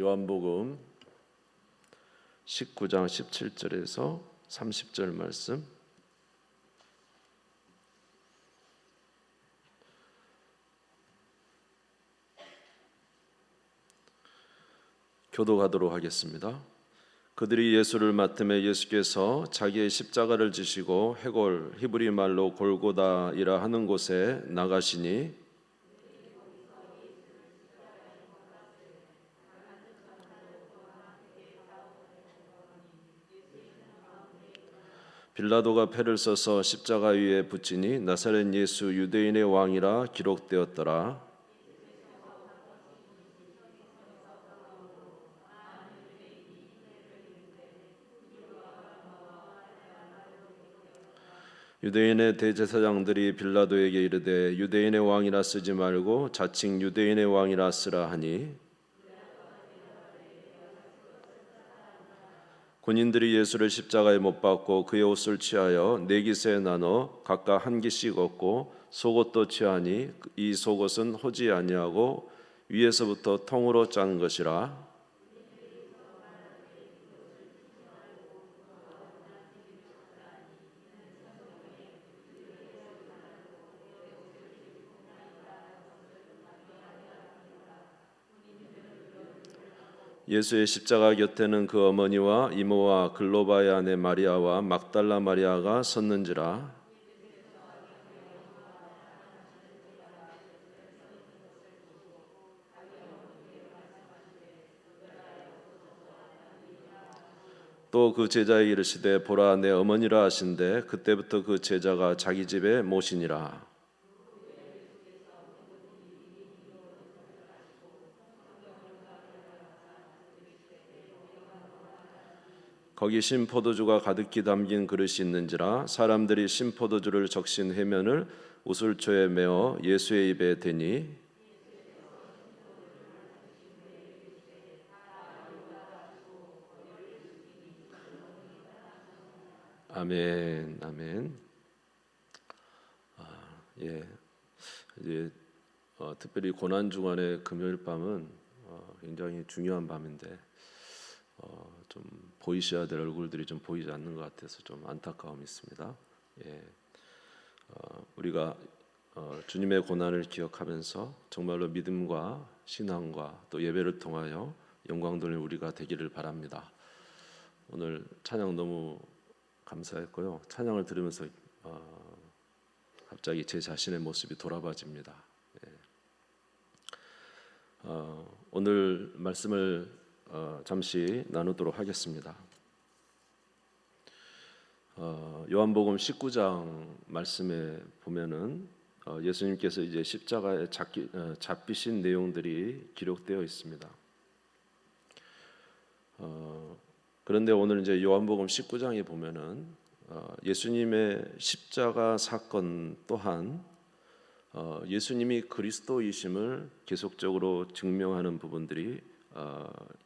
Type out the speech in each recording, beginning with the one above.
요한복음 19장 17절에서 30절 말씀 교독하도록 하겠습니다. 그들이 예수를 맡음에 예수께서 자기의 십자가를 지시고 해골 히브리 말로 골고다이라 하는 곳에 나가시니 빌라도가 패를 써서 십자가 위에 붙이니 나사렛 예수 유대인의 왕이라 기록되었더라. 유대인의 대제사장들이 빌라도에게 이르되 유대인의 왕이라 쓰지 말고 자칭 유대인의 왕이라 쓰라 하니 군인들이 예수를 십자가에 못 박고 그의 옷을 취하여 네 깃에 나눠 각각 한 깃씩 얻고 속옷도 취하니 이 속옷은 호지 아니하고 위에서부터 통으로 짠 것이라. 예수의 십자가 곁에는 그 어머니와 이모와 글로바의 아내 마리아와 막달라 마리아가 섰는지라. 또 그 제자에게 이르시되 보라 내 어머니라 하신대 그때부터 그 제자가 자기 집에 모시니라. 거기 신 포도주가 가득히 담긴 그릇이 있는지라. 사람들이 신 포도주를 적신 해면을 우슬초에 메어 예수의 입에 대니 아멘 아멘. 예, 이제 특별히 고난 주간의 금요일 밤은 굉장히 중요한 밤인데 좀 보이셔야 될 얼굴들이 좀 보이지 않는 것 같아서 좀 안타까움이 있습니다. 예, 우리가 주님의 고난을 기억하면서 정말로 믿음과 신앙과 또 예배를 통하여 영광 돌릴 우리가 되기를 바랍니다. 오늘 찬양 너무 감사했고요. 찬양을 들으면서 갑자기 제 자신의 모습이 돌아봐집니다. 예. 오늘 말씀을 잠시 나누도록 하겠습니다. 요한복음 19장 말씀에 보면은 예수님께서 이제 십자가에 잡히신 내용들이 기록되어 있습니다. 그런데 오늘 이제 요한복음 19장에 보면은 예수님의 십자가 사건 또한 예수님이 그리스도이심을 계속적으로 증명하는 부분들이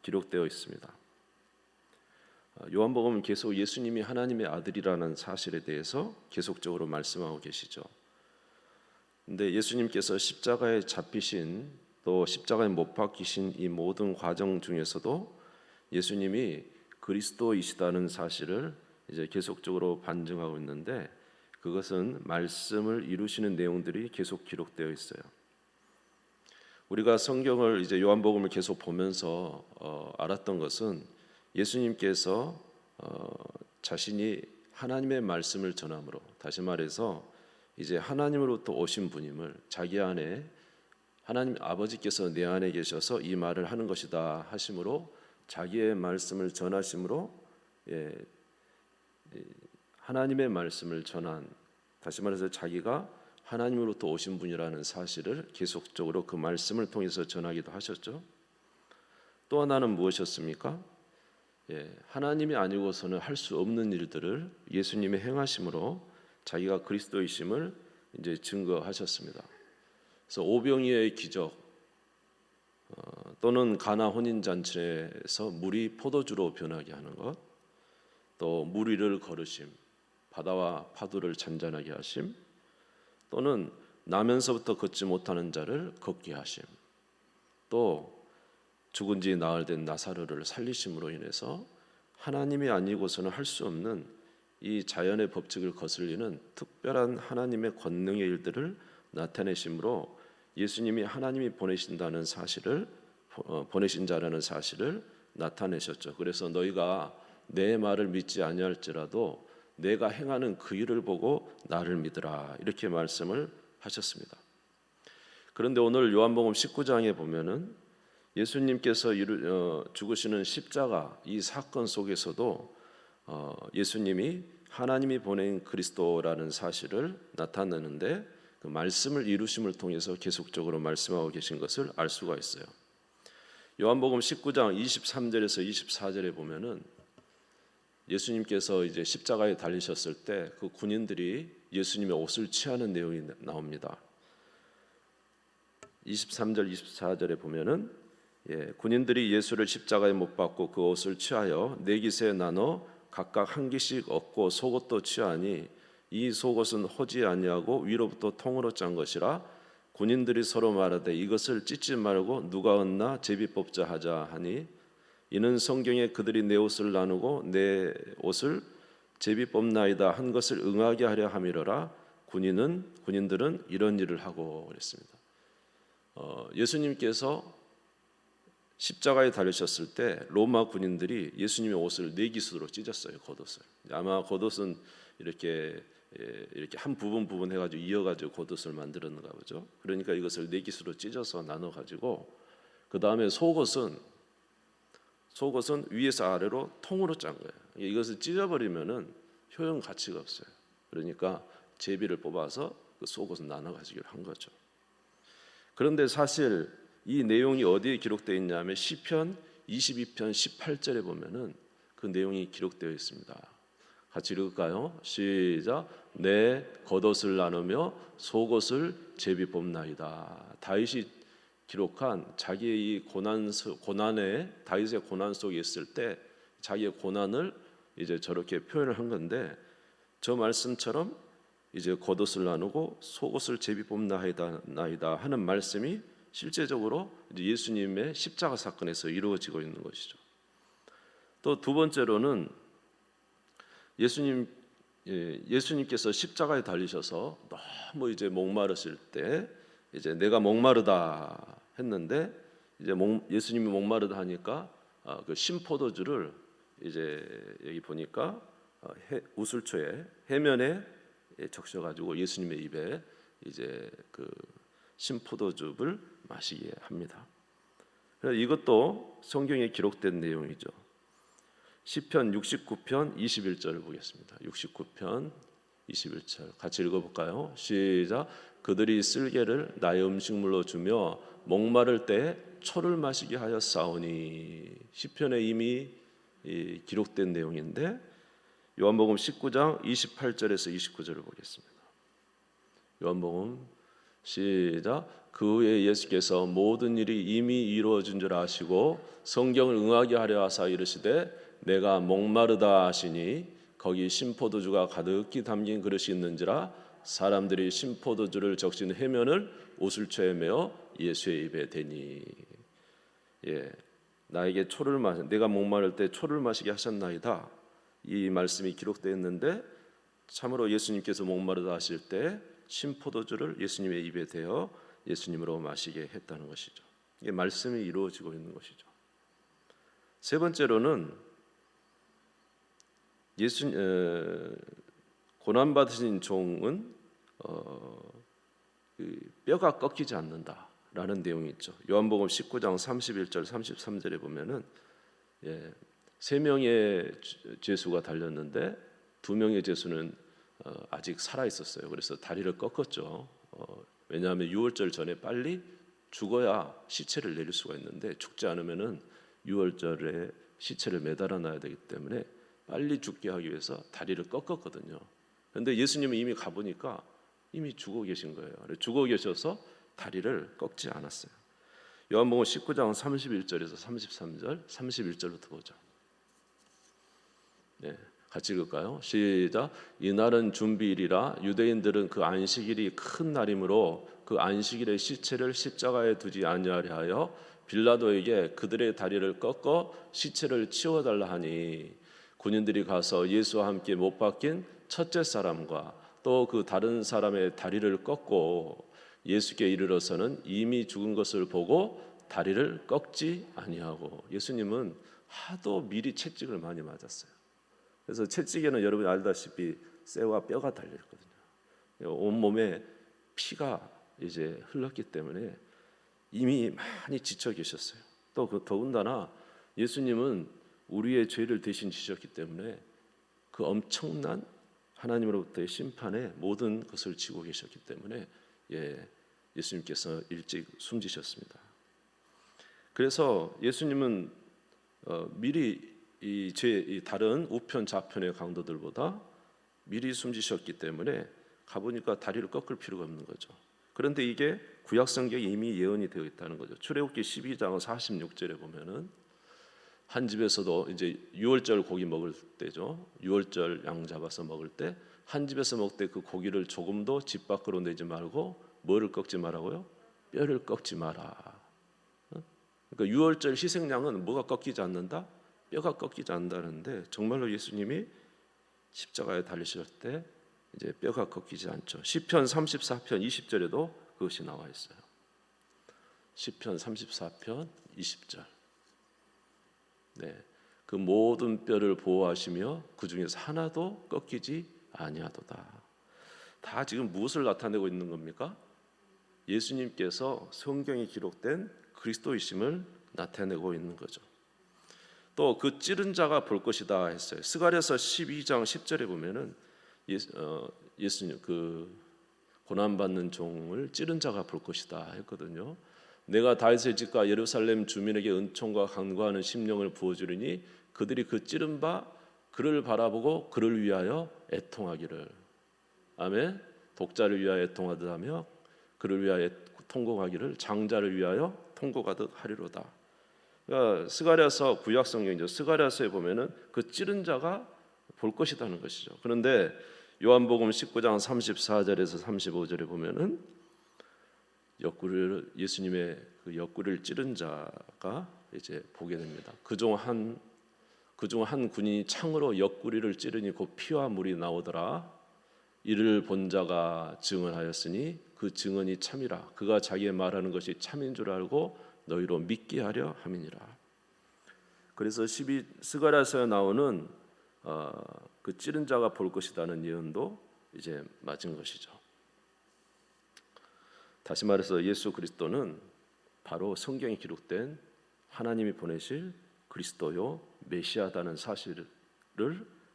기록되어 있습니다. 요한복음은 계속 예수님이 하나님의 아들이라는 사실에 대해서 계속적으로 말씀하고 계시죠. 근데 예수님께서 십자가에 잡히신 또 십자가에 못 박히신 이 모든 과정 중에서도 예수님이 그리스도이시다는 사실을 이제 계속적으로 반증하고 있는데 그것은 말씀을 이루시는 내용들이 계속 기록되어 있어요. 우리가 성경을 이제 요한복음을 계속 보면서 알았던 것은 예수님께서 자신이 하나님의 말씀을 전함으로, 다시 말해서 이제 하나님으로부터 오신 분임을 자기 안에 하나님 아버지께서 내 안에 계셔서 이 말을 하는 것이다 하심으로 자기의 말씀을 전하심으로 하나님의 말씀을 전한, 다시 말해서 자기가 하나님으로부터 오신 분이라는 사실을 계속적으로 그 말씀을 통해서 전하기도 하셨죠. 또 하나는 무엇이었습니까? 하나님이 아니고서는 할 수 없는 일들을 예수님의 행하심으로 자기가 그리스도이심을 이제 증거하셨습니다. 그래서 오병이어의 기적 또는 가나 혼인 잔치에서 물이 포도주로 변하게 하는 것, 또 물 위를 걸으심, 바다와 파도를 잔잔하게 하심, 또는 나면서부터 걷지 못하는 자를 걷게 하심, 또 죽은 지 나흘 된 나사로를 살리심으로 인해서 하나님이 아니고서는 할 수 없는 이 자연의 법칙을 거슬리는 특별한 하나님의 권능의 일들을 나타내심으로 예수님이 하나님이 보내신다는 사실을 보내신 자라는 사실을 나타내셨죠. 그래서 너희가 내 말을 믿지 아니할지라도 내가 행하는 그 일을 보고 나를 믿으라 이렇게 말씀을 하셨습니다. 그런데 오늘 요한복음 19장에 보면은 예수님께서 죽으시는 십자가 이 사건 속에서도 예수님이 하나님이 보낸 그리스도라는 사실을 나타내는데 그 말씀을 이루심을 통해서 계속적으로 말씀하고 계신 것을 알 수가 있어요. 요한복음 19장 23절에서 24절에 보면은 예수님께서 이제 십자가에 달리셨을 때 그 군인들이 예수님의 옷을 취하는 내용이 나옵니다. 23절 24절에 보면은 군인들이 예수를 십자가에 못 박고 그 옷을 취하여 네 깃에 나눠 각각 한 깃씩 얻고 속옷도 취하니 이 속옷은 허지 아니하고 위로부터 통으로 짠 것이라 군인들이 서로 말하되 이것을 찢지 말고 누가 얻나 제비 뽑자 하자 하니 이는 성경에 그들이 내 옷을 나누고 내 옷을 제비 뽑나이다 한 것을 응하게 하려 함이로라. 군인들은 이런 일을 하고 그랬습니다. 예수님께서 십자가에 달리셨을 때 로마 군인들이 예수님의 옷을 네 깃으로 찢었어요. 겉옷을. 아마 겉옷은 이렇게 한 부분 해가지고 이어가지고 겉옷을 만들었는가 보죠. 그러니까 이것을 네 깃으로 찢어서 나눠가지고 그 다음에 속옷은 위에서 아래로 통으로 짠 거예요. 이것을 찢어버리면은 효용 가치가 없어요. 그러니까 제비를 뽑아서 그 속옷을 나눠가지기로 한 거죠. 그런데 사실 이 내용이 어디에 기록되어 있냐면 시편 22편 18절에 보면은 그 내용이 기록되어 있습니다. 같이 읽을까요? 시작. 내 겉옷을 나누며 속옷을 제비 뽑나이다. 다윗이 기록한 자기의 이 고난의 다윗의 고난 속에 있을 때 자기의 고난을 이제 저렇게 표현을 한 건데 저 말씀처럼 이제 겉옷을 나누고 속옷을 제비 뽑나이다 하는 말씀이 실제적으로 이제 예수님의 십자가 사건에서 이루어지고 있는 것이죠. 또 두 번째로는 예수님께서 십자가에 달리셔서 너무 이제 목마르실 때 이제 내가 목마르다 했는데 이제 예수님이 목마르다 하니까 그 신포도주를 이제 여기 보니까 우슬초에 해면에 적셔가지고 예수님의 입에 이제 그 신포도주를 마시게 합니다. 이것도 성경에 기록된 내용이죠. 시편 69편 21절을 보겠습니다. 69편 21절 같이 읽어볼까요? 시작. 그들이 쓸개를 나의 음식물로 주며 목마를 때 초를 마시게 하였사오니. 시편에 이미 기록된 내용인데 요한복음 19장 28절에서 29절을 보겠습니다. 요한복음 시작. 그 후에 예수께서 모든 일이 이미 이루어진 줄 아시고 성경을 응하게 하려 하사 이르시되 내가 목마르다 하시니 거기 신포도주가 가득히 담긴 그릇이 있는지라 사람들이 신포도주를 적신 해면을 우슬초에 메어 예수의 입에 대니. 나에게 내가 목마를 때 초를 마시게 하셨나이다. 이 말씀이 기록되어 있는데 참으로 예수님께서 목마르다 하실 때 신포도주를 예수님의 입에 대어 예수님으로 마시게 했다는 것이죠. 이게 말씀이 이루어지고 있는 것이죠. 세 번째로는 고난 받으신 종은 뼈가 꺾이지 않는다라는 내용이 있죠. 요한복음 19장 31절 33절에 보면은 세 명의 죄수가 달렸는데 두 명의 죄수는 아직 살아 있었어요. 그래서 다리를 꺾었죠. 왜냐하면 유월절 전에 빨리 죽어야 시체를 내릴 수가 있는데 죽지 않으면은 유월절에 시체를 매달아 놔야 되기 때문에 빨리 죽게 하기 위해서 다리를 꺾었거든요. 그런데 예수님은 이미 가보니까 이미 죽어 계신 거예요. 죽어 계셔서 다리를 꺾지 않았어요. 요한복음 19장 31절에서 33절, 31절부터 보죠. 같이 읽을까요? 시작. 이날은 준비일이라 유대인들은 그 안식일이 큰 날이므로 그 안식일에 시체를 십자가에 두지 아니하려 하여 빌라도에게 그들의 다리를 꺾어 시체를 치워달라 하니 군인들이 가서 예수와 함께 못 박힌 첫째 사람과 또 그 다른 사람의 다리를 꺾고 예수께 이르러서는 이미 죽은 것을 보고 다리를 꺾지 아니하고, 예수님은 하도 미리 채찍을 많이 맞았어요. 그래서 채찍에는 여러분이 알다시피 쇠와 뼈가 달려 있거든요. 온 몸에 피가 이제 흘렀기 때문에 이미 많이 지쳐 계셨어요. 또 더군다나 예수님은 우리의 죄를 대신 지셨기 때문에 그 엄청난 하나님으로부터의 심판에 모든 것을 지고 계셨기 때문에 예수님께서 일찍 숨지셨습니다. 그래서 예수님은 미리 이 다른 우편 좌편의 강도들보다 미리 숨지셨기 때문에 가보니까 다리를 꺾을 필요가 없는 거죠. 그런데 이게 구약 성경에 이미 예언이 되어 있다는 거죠. 출애굽기 12장 46절에 보면은 한 집에서도 이제 유월절 고기 먹을 때죠. 유월절 양 잡아서 먹을 때 한 집에서 먹을 때 그 고기를 조금도 집 밖으로 내지 말고 뭐를 꺾지 말라고요? 뼈를 꺾지 마라. 그러니까 유월절 희생양은 뭐가 꺾이지 않는다? 뼈가 꺾이지 않는다는데 정말로 예수님이 십자가에 달리실 때 이제 뼈가 꺾이지 않죠. 시편 34편 20절에도 그것이 나와 있어요. 시편 34편 20절. 그 모든 뼈를 보호하시며 그 중에서 하나도 꺾이지 아니하도다. 다 지금 무엇을 나타내고 있는 겁니까? 예수님께서 성경에 기록된 그리스도이심을 나타내고 있는 거죠. 또 그 찌른 자가 볼 것이다 했어요. 스가랴서 12장 10절에 보면은 예수님 그 고난 받는 종을 찌른 자가 볼 것이다 했거든요. 내가 다윗의 집과 예루살렘 주민에게 은총과 간구하는 심령을 부어주리니 그들이 그 찌른 바 그를 바라보고 그를 위하여 애통하기를. 아멘. 독자를 위하여 애통하듯 하며 그를 위하여 통곡하기를 장자를 위하여 통곡하듯 하리로다. 그러니까 스가랴서 구약 성경이죠. 스가랴서에 보면은 그 찌른 자가 볼 것이라는 것이죠. 그런데 요한복음 19장 34절에서 35절에 보면은 예수님의 그 옆구리를 찌른 자가 이제 보게 됩니다. 그중 한 군인이 창으로 옆구리를 찌르니 곧 피와 물이 나오더라. 이를 본 자가 증언하였으니 그 증언이 참이라. 그가 자기의 말하는 것이 참인 줄 알고 너희로 믿게 하려 함이니라. 그래서 스가랴서에 나오는 그 찌른 자가 볼 것이라는 예언도 이제 맞은 것이죠. 다시 말해서 예수 그리스도는 바로 성경에 기록된 하나님이 보내실 그리스도요 메시아다는 사실을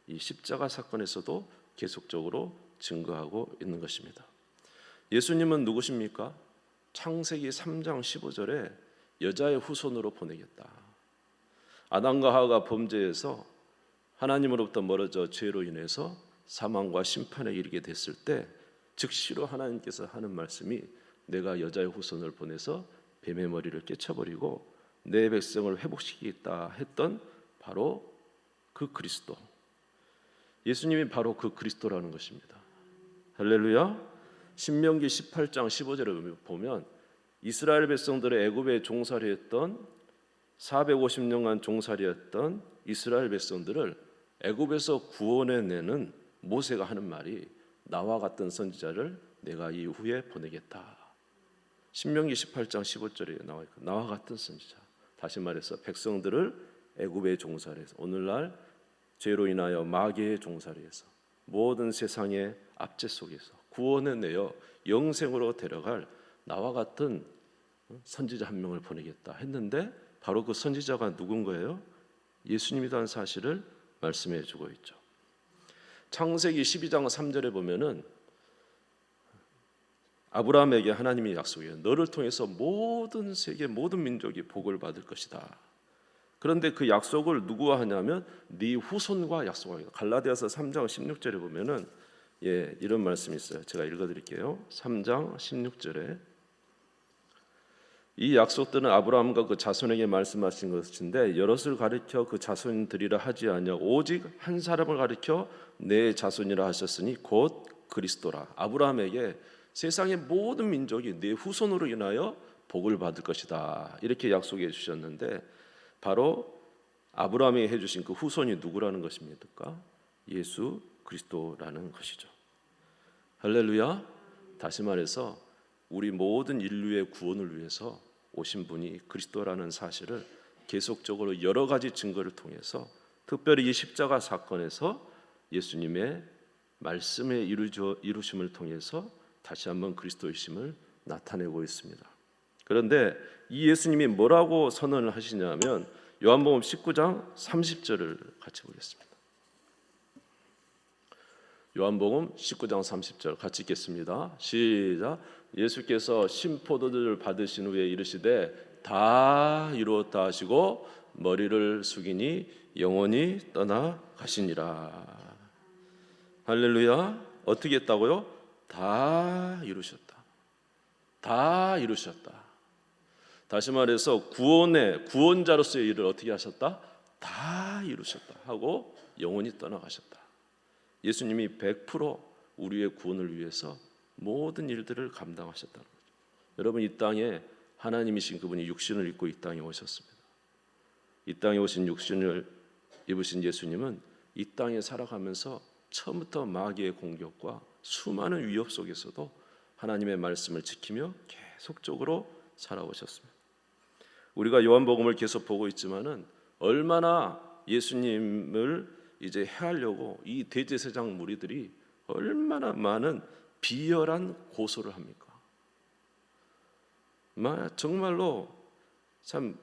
이 십자가 사건에서도 계속적으로 증거하고 있는 것입니다. 예수님은 누구십니까? 창세기 3장 15절에 여자의 후손으로 보내겠다. 아담과 하와가 범죄해서 하나님으로부터 멀어져 죄로 인해서 사망과 심판에 이르게 됐을 때 즉시로 하나님께서 하는 말씀이 내가 여자의 후손을 보내서 뱀의 머리를 깨쳐버리고 내 백성을 회복시키겠다 했던 바로 그 그리스도, 예수님이 바로 그 그리스도라는 것입니다. 할렐루야. 신명기 18장 15절을 보면 이스라엘 백성들의 애굽에 종살이 했던 450년간 종살이했던 이스라엘 백성들을 애굽에서 구원해내는 모세가 하는 말이 나와 같은 선지자를 내가 이후에 보내겠다. 신명기 18장 15절에 나와 있고 나와 같은 선지자. 다시 말해서 백성들을 애굽의 종살이에서 오늘날 죄로 인하여 마귀의 종살이에서 모든 세상의 압제 속에서 구원해내어 영생으로 데려갈 나와 같은 선지자 한 명을 보내겠다 했는데 바로 그 선지자가 누군 거예요? 예수님이라는 사실을 말씀해 주고 있죠. 창세기 12장 3절에 보면은 아브라함에게 하나님이 약속해요. 너를 통해서 모든 세계 모든 민족이 복을 받을 것이다. 그런데 그 약속을 누구와 하냐면 네 후손과 약속하겠다. 갈라디아서 3장 16절에 보면은 이런 말씀이 있어요. 제가 읽어드릴게요. 3장 16절에 이 약속들은 아브라함과 그 자손에게 말씀하신 것인데 여럿을 가리켜 그 자손들이라 하지 아니하 오직 한 사람을 가리켜 내 자손이라 하셨으니 곧 그리스도라. 아브라함에게 세상의 모든 민족이 내 후손으로 인하여 복을 받을 것이다. 이렇게 약속해 주셨는데 바로 아브라함이 해주신 그 후손이 누구라는 것입니까? 예수 그리스도라는 것이죠. 할렐루야. 다시 말해서 우리 모든 인류의 구원을 위해서 오신 분이 그리스도라는 사실을 계속적으로 여러 가지 증거를 통해서, 특별히 이 십자가 사건에서 예수님의 말씀의 이루심을 통해서 다시 한번 그리스도이심을 나타내고 있습니다. 그런데 이 예수님이 뭐라고 선언을 하시냐면 요한복음 19장 30절을 같이 보겠습니다. 요한복음 19장 30절 같이 읽겠습니다. 시작. 예수께서 신포도주를 받으신 후에 이르시되 다 이루었다 하시고 머리를 숙이니 영원히 떠나가시니라. 할렐루야. 어떻게 했다고요? 다 이루셨다. 다 이루셨다. 다시 말해서 구원자로서의 일을 어떻게 하셨다? 다 이루셨다 하고 영원히 떠나가셨다. 예수님이 100% 우리의 구원을 위해서 모든 일들을 감당하셨다는 거죠. 여러분, 이 땅에 하나님이신 그분이 육신을 입고 이 땅에 오셨습니다. 이 땅에 오신 육신을 입으신 예수님은 이 땅에 살아가면서 처음부터 마귀의 공격과 수많은 위협 속에서도 하나님의 말씀을 지키며 계속적으로 살아오셨습니다. 우리가 요한복음을 계속 보고 있지만은 얼마나 예수님을 이제 해하려고 이 대제사장 무리들이 얼마나 많은 비열한 고소를 합니까? 정말로 참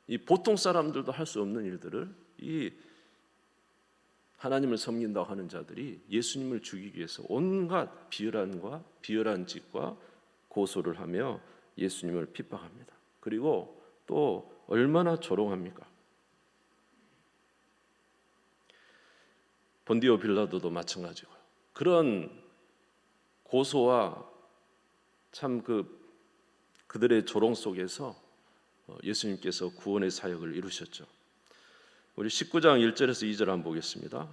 이 보통 사람들도 할 수 없는 일들을 이 하나님을 섬긴다고 하는 자들이 예수님을 죽이기 위해서 온갖 비열한 짓과 고소를 하며 예수님을 핍박합니다. 그리고 또 얼마나 조롱합니까? 본디오 빌라도도 마찬가지고요. 그런 고소와 참 그들의 조롱 속에서 예수님께서 구원의 사역을 이루셨죠. 우리 19장 1절에서 2절 한번 보겠습니다.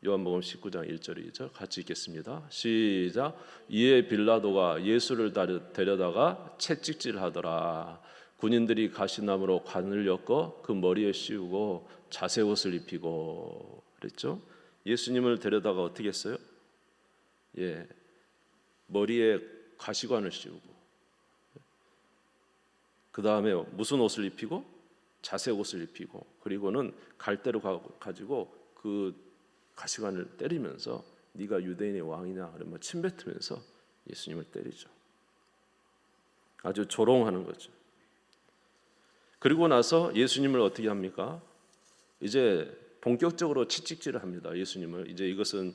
요한복음 19장 1절 2절 같이 읽겠습니다. 시작. 이에 빌라도가 예수를 데려다가 채찍질하더라. 군인들이 가시나무로 관을 엮어 그 머리에 씌우고 자색옷을 입히고 그랬죠. 예수님을 데려다가 어떻게 했어요? 머리에 가시관을 씌우고 그 다음에 무슨 옷을 입히고? 자색옷을 입히고 그리고는 갈대로 가지고 그 가시관을 때리면서 네가 유대인의 왕이냐 그러면 침뱉으면서 예수님을 때리죠. 아주 조롱하는 거죠. 그리고 나서 예수님을 어떻게 합니까? 이제 본격적으로 채찍질을 합니다. 예수님을. 이제 이것은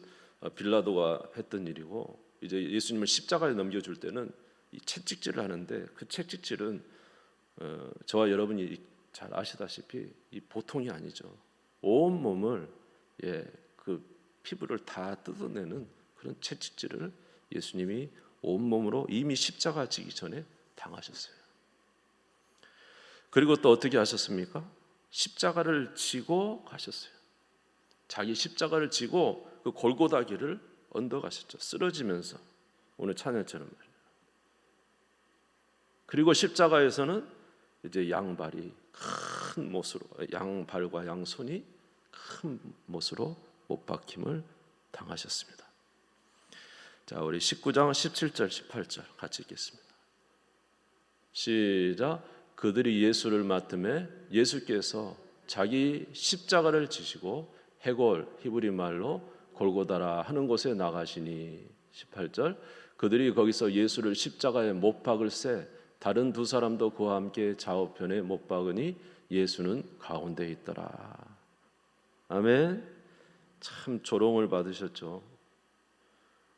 빌라도가 했던 일이고 이제 예수님을 십자가에 넘겨줄 때는 이 채찍질을 하는데 그 채찍질은 저와 여러분이 잘 아시다시피 이 보통이 아니죠. 온 몸을 그 피부를 다 뜯어내는 그런 채찍질을 예수님이 온 몸으로 이미 십자가 지기 전에 당하셨어요. 그리고 또 어떻게 하셨습니까? 십자가를 지고 가셨어요. 자기 십자가를 지고 그 골고다 길을 언덕가셨죠. 쓰러지면서 오늘 찬양처럼 말이에요. 그리고 십자가에서는 이제 양발과 양손이 큰 못으로 못 박힘을 당하셨습니다. 자, 우리 19장 17절 18절 같이 읽겠습니다. 시작. 그들이 예수를 맡음에 예수께서 자기 십자가를 지시고 헤골 히브리 말로 골고다라 하는 곳에 나가시니 18절. 그들이 거기서 예수를 십자가에 못 박을새 다른 두 사람도 그와 함께 좌우편에 못 박으니 예수는 가운데 있더라. 아멘. 참 조롱을 받으셨죠.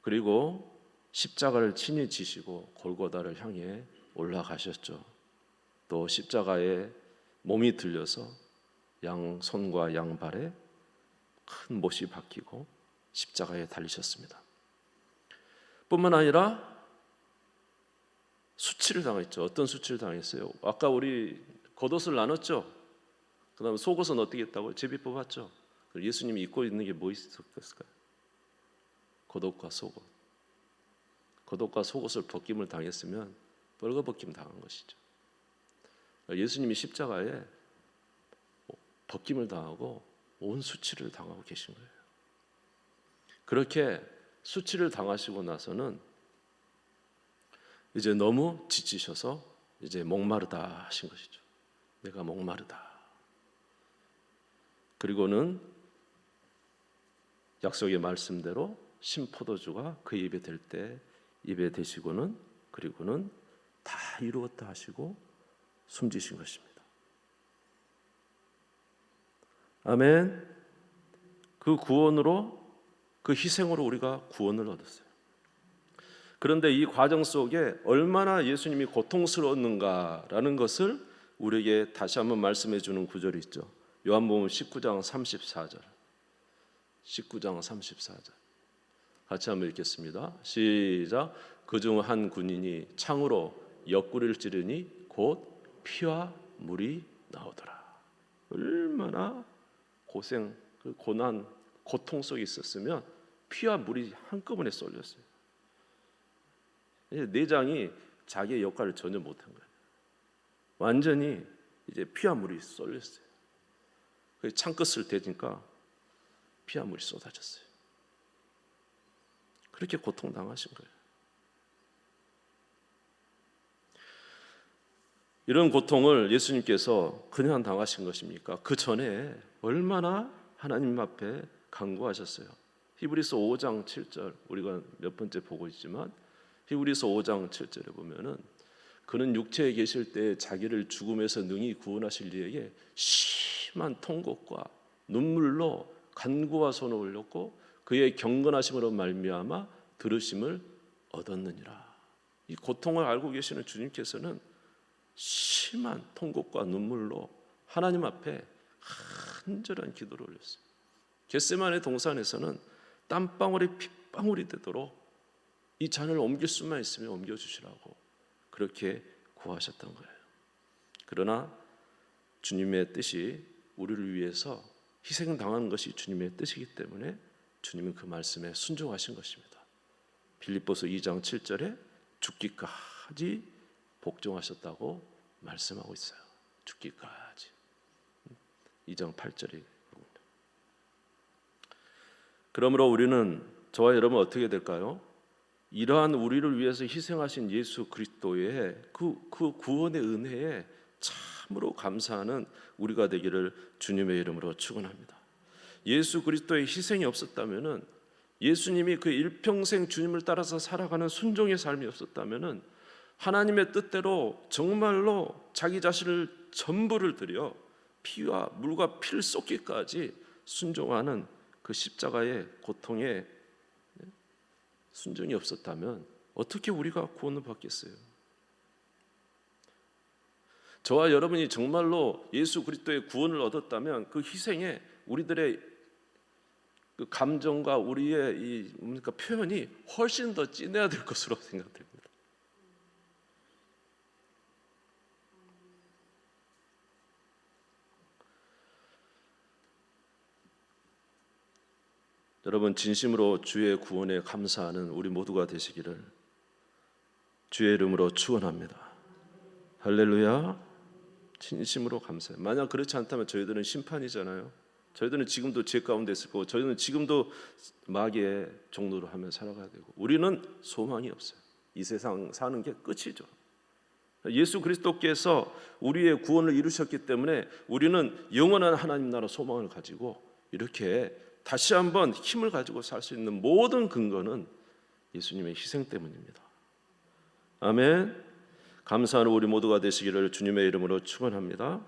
그리고 십자가를 친히 지시고 골고다를 향해 올라가셨죠. 또 십자가에 몸이 들려서 양손과 양발에 큰 못이 박히고 십자가에 달리셨습니다. 뿐만 아니라 수치를 당했죠. 어떤 수치를 당했어요? 아까 우리 겉옷을 나눴죠. 그 다음에 속옷은 어떻게 했다고요? 제비 뽑았죠. 예수님이 입고 있는 게 뭐 있었을까요? 겉옷과 속옷. 겉옷과 속옷을 벗김을 당했으면 벌거벗김 당한 것이죠. 예수님이 십자가에 벗김을 당하고 온 수치를 당하고 계신 거예요. 그렇게 수치를 당하시고 나서는 이제 너무 지치셔서 이제 목마르다 하신 것이죠. 내가 목마르다. 그리고는 약속의 말씀대로 신포도주가 그 입에 댈 때 입에 대시고는 그리고는 다 이루었다 하시고 숨지신 것입니다. 아멘. 그 구원으로, 그 희생으로 우리가 구원을 얻었어요. 그런데 이 과정 속에 얼마나 예수님이 고통스러웠는가라는 것을 우리에게 다시 한번 말씀해 주는 구절이 있죠. 요한복음 19장 34절. 19장 34절. 같이 한번 읽겠습니다. 시작. 그중 한 군인이 창으로 옆구리를 찌르니 곧 피와 물이 나오더라. 얼마나 고생, 고난, 고통 속에 있었으면 피와 물이 한꺼번에 쏠렸어요. 내장이 자기의 역할을 전혀 못한 거예요. 완전히 이제 피와 물이 쏠렸어요. 창끝을 대니까 피와 물이 쏟아졌어요. 그렇게 고통당하신 거예요. 이런 고통을 예수님께서 그냥 당하신 것입니까? 그 전에 얼마나 하나님 앞에 간구하셨어요. 히브리서 5장 7절 우리가 몇 번째 보고 있지만 히브리서 5장 7절에 보면은 그는 육체에 계실 때 자기를 죽음에서 능히 구원하실 이에게 심한 통곡과 눈물로 간구와 손을 올렸고 그의 경건하심으로 말미암아 들으심을 얻었느니라. 이 고통을 알고 계시는 주님께서는 심한 통곡과 눈물로 하나님 앞에 간절한 기도를 올렸어요. 겟세마네 동산에서는 땀방울이 핏방울이 되도록 이 잔을 옮길 수만 있으면 옮겨주시라고 그렇게 구하셨던 거예요. 그러나 주님의 뜻이 우리를 위해서 희생당하는 것이 주님의 뜻이기 때문에 주님은 그 말씀에 순종하신 것입니다. 빌립보서 2장 7절에 죽기까지 복종하셨다고 말씀하고 있어요. 죽기까지. 2장 8절이. 그러므로 우리는 저와 여러분 어떻게 될까요? 이러한 우리를 위해서 희생하신 예수 그리스도의 그 구원의 은혜에 참으로 감사하는 우리가 되기를 주님의 이름으로 축원합니다. 예수 그리스도의 희생이 없었다면은, 예수님이 그 일평생 주님을 따라서 살아가는 순종의 삶이 없었다면은 하나님의 뜻대로 정말로 자기 자신을 전부를 들여 피와 물과 피를 쏟기까지 순종하는 그 십자가의 고통에 순종이 없었다면 어떻게 우리가 구원을 받겠어요? 저와 여러분이 정말로 예수 그리스도의 구원을 얻었다면 그 희생에 우리들의 그 감정과 우리의 이 표현이 훨씬 더 진해야 될 것으로 생각됩니다. 여러분 진심으로 주의 구원에 감사하는 우리 모두가 되시기를 주의 이름으로 축원합니다. 할렐루야. 진심으로 감사해요. 만약 그렇지 않다면 저희들은 심판이잖아요. 저희들은 지금도 죄 가운데 있을 거고 저희는 지금도 마귀의 종노를 하며 살아가야 되고 우리는 소망이 없어요. 이 세상 사는 게 끝이죠. 예수 그리스도께서 우리의 구원을 이루셨기 때문에 우리는 영원한 하나님 나라 소망을 가지고 이렇게 다시 한번 힘을 가지고 살 수 있는 모든 근거는 예수님의 희생 때문입니다. 아멘. 감사하는 우리 모두가 되시기를 주님의 이름으로 축원합니다.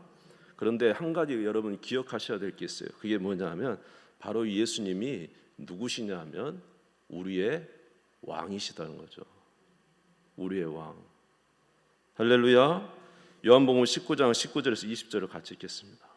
그런데 한 가지 여러분 기억하셔야 될 게 있어요. 그게 뭐냐면 바로 예수님이 누구시냐 하면 우리의 왕이시다는 거죠. 우리의 왕. 할렐루야. 요한복음 19장 19절에서 20절을 같이 읽겠습니다.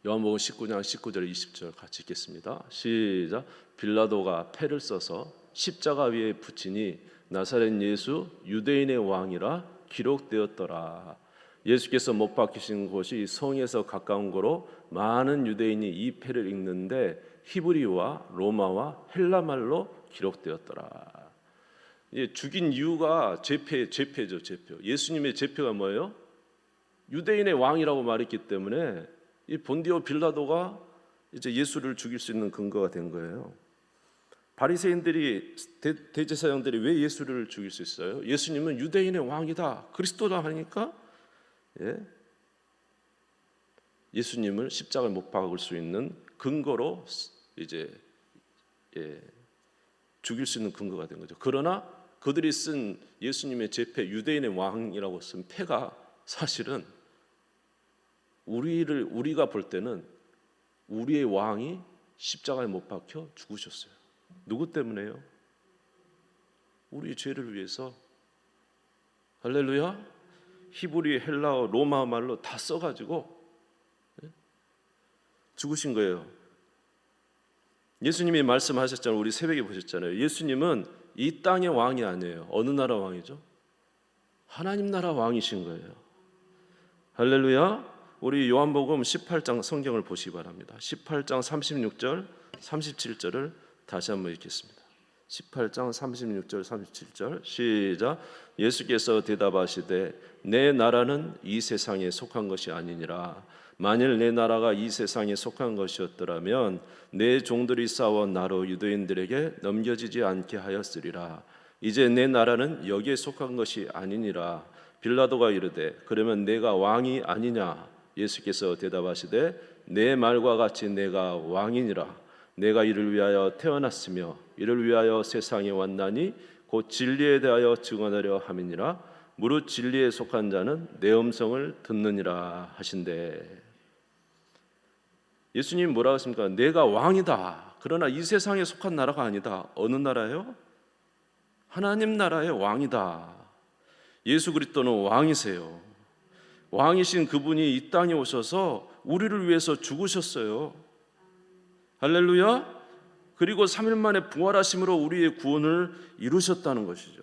요한복음 19장 19절 20절 같이 읽겠습니다. 시작. 빌라도가 패를 써서 십자가 위에 붙이니 나사렛 예수 유대인의 왕이라 기록되었더라. 예수께서 못 박히신 곳이 성에서 가까운 거로 많은 유대인이 이 패를 읽는데 히브리와 로마와 헬라말로 기록되었더라. 죽인 이유가 죄표죠, 죄표. 예수님의 죄표가 뭐예요? 유대인의 왕이라고 말했기 때문에 이 본디오 빌라도가 이제 예수를 죽일 수 있는 근거가 된 거예요. 바리새인들이 대제사장들이 왜 예수를 죽일 수 있어요? 예수님은 유대인의 왕이다, 그리스도다 하니까 예수님을 십자가에 못 박을 수 있는 근거로 이제 죽일 수 있는 근거가 된 거죠. 그러나 그들이 쓴 예수님의 죄패, 유대인의 왕이라고 쓴 패가 사실은 우리가 볼 때는 우리의 왕이 십자가에 못 박혀 죽으셨어요. 누구 때문에요? 우리의 죄를 위해서. 할렐루야. 히브리, 헬라어, 로마 말로 다 써가지고 죽으신 거예요. 예수님이 말씀하셨잖아요. 우리 새벽에 보셨잖아요. 예수님은 이 땅의 왕이 아니에요. 어느 나라 왕이죠? 하나님 나라 왕이신 거예요. 할렐루야. 우리 요한복음 18장 성경을 보시기 바랍니다. 18장 36절 37절을 다시 한번 읽겠습니다. 18장 36절 37절 시작. 예수께서 대답하시되 내 나라는 이 세상에 속한 것이 아니니라. 만일 내 나라가 이 세상에 속한 것이었더라면 내 종들이 싸워 나로 유대인들에게 넘겨지지 않게 하였으리라. 이제 내 나라는 여기에 속한 것이 아니니라. 빌라도가 이르되 그러면 내가 왕이 아니냐? 예수께서 대답하시되 내 말과 같이 내가 왕이니라. 내가 이를 위하여 태어났으며 이를 위하여 세상에 왔나니 곧 진리에 대하여 증언하려 함이니라. 무릇 진리에 속한 자는 내 음성을 듣느니라 하신대. 예수님 뭐라고 하십니까? 내가 왕이다. 그러나 이 세상에 속한 나라가 아니다. 어느 나라예요? 하나님 나라의 왕이다. 예수 그리스도는 왕이세요. 왕이신 그분이 이 땅에 오셔서 우리를 위해서 죽으셨어요. 할렐루야. 그리고 3일 만에 부활하심으로 우리의 구원을 이루셨다는 것이죠.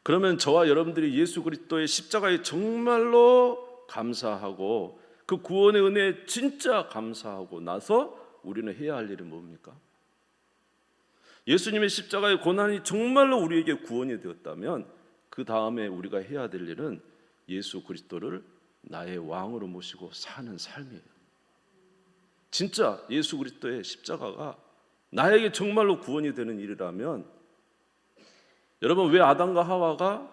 그러면 저와 여러분들이 예수 그리스도의 십자가에 정말로 감사하고 그 구원의 은혜에 진짜 감사하고 나서 우리는 해야 할 일이 뭡니까? 예수님의 십자가의 고난이 정말로 우리에게 구원이 되었다면 그 다음에 우리가 해야 될 일은 예수 그리스도를 나의 왕으로 모시고 사는 삶이에요. 진짜 예수 그리스도의 십자가가 나에게 정말로 구원이 되는 일이라면, 여러분 왜 아담과 하와가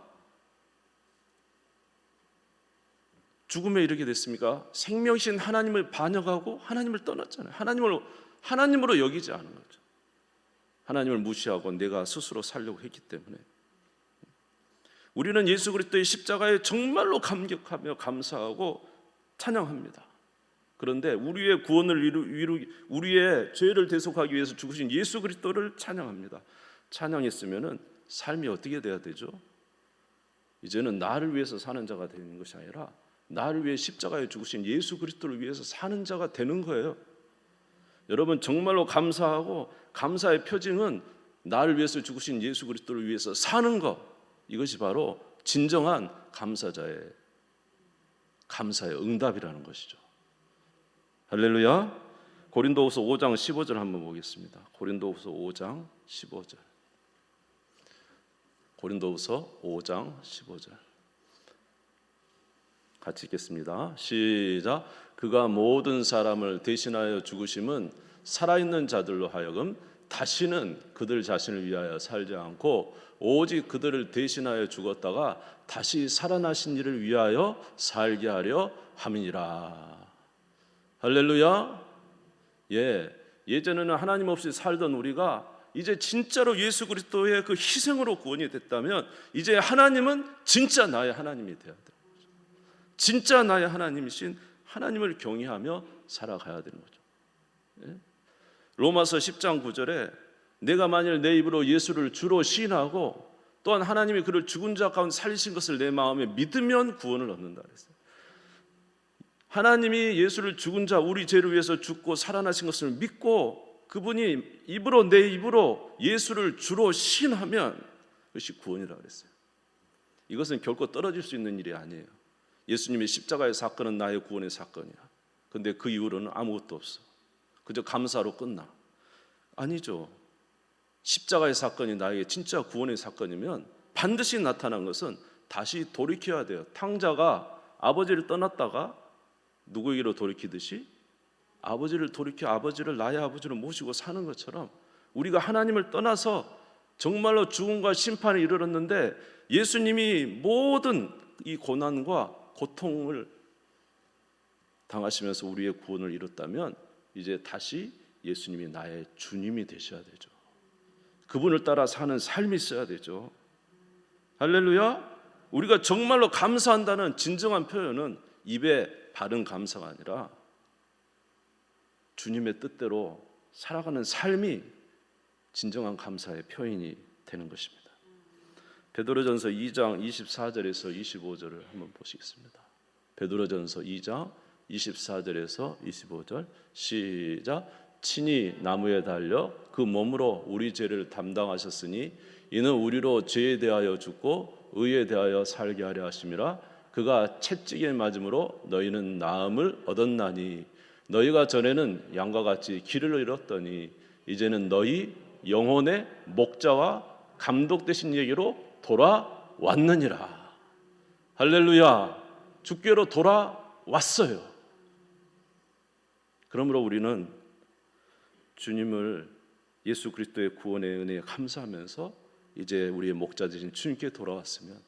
죽음에 이르게 됐습니까? 생명이신 하나님을 반역하고 하나님을 떠났잖아요. 하나님으로 여기지 않은 거죠. 하나님을 무시하고 내가 스스로 살려고 했기 때문에. 우리는 예수 그리스도의 십자가에 정말로 감격하며 감사하고 찬양합니다. 그런데 우리의 구원을 우리의 죄를 대속하기 위해서 죽으신 예수 그리스도를 찬양합니다. 찬양했으면은 삶이 어떻게 돼야 되죠? 이제는 나를 위해서 사는 자가 되는 것이 아니라 나를 위해 십자가에 죽으신 예수 그리스도를 위해서 사는 자가 되는 거예요. 여러분 정말로 감사하고 감사의 표징은 나를 위해서 죽으신 예수 그리스도를 위해서 사는 것, 이것이 바로 진정한 감사의 응답이라는 것이죠. 할렐루야. 고린도후서 5장 15절 한번 보겠습니다. 고린도후서 5장 15절. 고린도후서 5장 15절. 같이 읽겠습니다. 시작. 그가 모든 사람을 대신하여 죽으심은 살아있는 자들로 하여금 다시는 그들 자신을 위하여 살지 않고 오직 그들을 대신하여 죽었다가 다시 살아나신 이를 위하여 살게 하려 함이니라. 할렐루야. 예전에는 하나님 없이 살던 우리가 이제 진짜로 예수 그리스도의 그 희생으로 구원이 됐다면 이제 하나님은 진짜 나의 하나님이 되어야 돼요. 진짜 나의 하나님이신 하나님을 경외하며 살아가야 되는 거죠. 로마서 10장 9절에 내가 만일 내 입으로 예수를 주로 시인하고 또한 하나님이 그를 죽은 자 가운데 살리신 것을 내 마음에 믿으면 구원을 얻는다 그랬어요. 하나님이 예수를 죽은 자, 우리 죄를 위해서 죽고 살아나신 것을 믿고 그분이 내 입으로 예수를 주로 시인하면 그것이 구원이라고 그랬어요. 이것은 결코 떨어질 수 있는 일이 아니에요. 예수님의 십자가의 사건은 나의 구원의 사건이야. 그런데 그 이후로는 아무것도 없어. 그저 감사로 끝나. 아니죠. 십자가의 사건이 나에게 진짜 구원의 사건이면 반드시 나타난 것은 다시 돌이켜야 돼요. 탕자가 아버지를 떠났다가 누구에게로 돌이키듯이 아버지를 돌이켜 나의 아버지를 모시고 사는 것처럼 우리가 하나님을 떠나서 정말로 죽음과 심판에 이르렀는데 예수님이 모든 이 고난과 고통을 당하시면서 우리의 구원을 이뤘다면 이제 다시 예수님이 나의 주님이 되셔야 되죠. 그분을 따라 사는 삶이 있어야 되죠. 할렐루야. 우리가 정말로 감사한다는 진정한 표현은 입에 바른 감사가 아니라 주님의 뜻대로 살아가는 삶이 진정한 감사의 표현이 되는 것입니다. 베드로전서 2장 24절에서 25절을 한번 보시겠습니다. 베드로전서 2장 24절에서 25절 시작. 친히 나무에 달려 그 몸으로 우리 죄를 담당하셨으니 이는 우리로 죄에 대하여 죽고 의에 대하여 살게 하려 하심이라. 그가 채찍에 맞음으로 너희는 나음을 얻었나니 너희가 전에는 양과 같이 길을 잃었더니 이제는 너희 영혼의 목자와 감독 되신 얘기로 돌아왔느니라. 할렐루야. 주께로 돌아왔어요. 그러므로 우리는 주님을 예수 그리스도의 구원의 은혜에 감사하면서 이제 우리의 목자 되신 주님께 돌아왔으면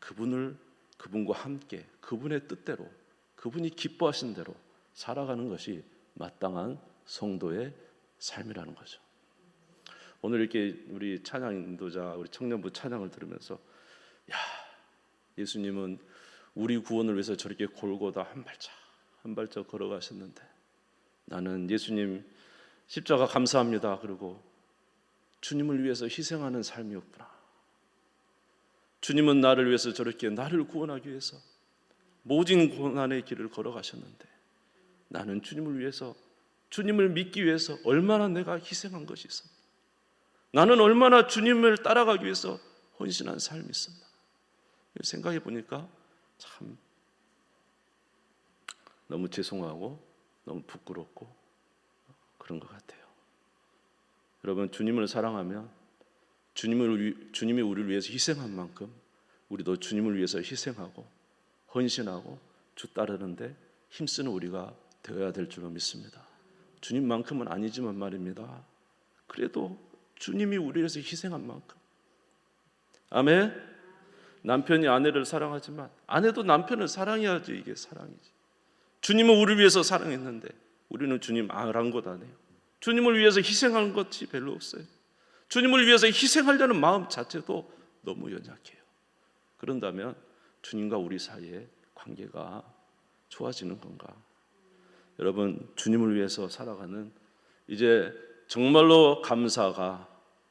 그분과 함께 그분의 뜻대로 그분이 기뻐하신 대로 살아가는 것이 마땅한 성도의 삶이라는 거죠. 오늘 이렇게 우리 찬양 인도자 우리 청년부 찬양을 들으면서 예수님은 우리 구원을 위해서 저렇게 골고다 한 발짝 걸어가셨는데 나는 예수님 십자가 감사합니다. 그리고 주님을 위해서 희생하는 삶이었구나. 주님은 나를 위해서 저렇게 나를 구원하기 위해서 모진 고난의 길을 걸어가셨는데 나는 주님을 위해서 주님을 믿기 위해서 얼마나 내가 희생한 것이 있었나. 나는 얼마나 주님을 따라가기 위해서 헌신한 삶이 있었나. 생각해 보니까 참 너무 죄송하고 너무 부끄럽고 그런 것 같아요. 여러분, 주님을 사랑하면 주님이 우리를 위해서 희생한 만큼 우리도 주님을 위해서 희생하고 헌신하고 주 따르는데 힘쓰는 우리가 되어야 될 줄로 믿습니다. 주님만큼은 아니지만 말입니다. 그래도 주님이 우리를 위해서 희생한 만큼. 아멘. 남편이 아내를 사랑하지만 아내도 남편을 사랑해야지. 이게 사랑이지. 주님은 우리를 위해서 사랑했는데 우리는 주님 아랑곳하네요. 주님을 위해서 희생하는 것이 별로 없어요. 주님을 위해서 희생하려는 마음 자체도 너무 연약해요. 그런다면 주님과 우리 사이의 관계가 좋아지는 건가? 여러분, 주님을 위해서 살아가는 이제 정말로 감사가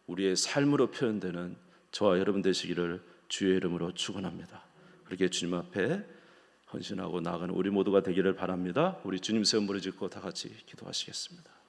우리의 삶으로 표현되는 저와 여러분 되시기를 주의 이름으로 축원합니다. 그렇게 주님 앞에 헌신하고 나아가는 우리 모두가 되기를 바랍니다. 우리 주님 세운 무릎 짓고 다 같이 기도하시겠습니다.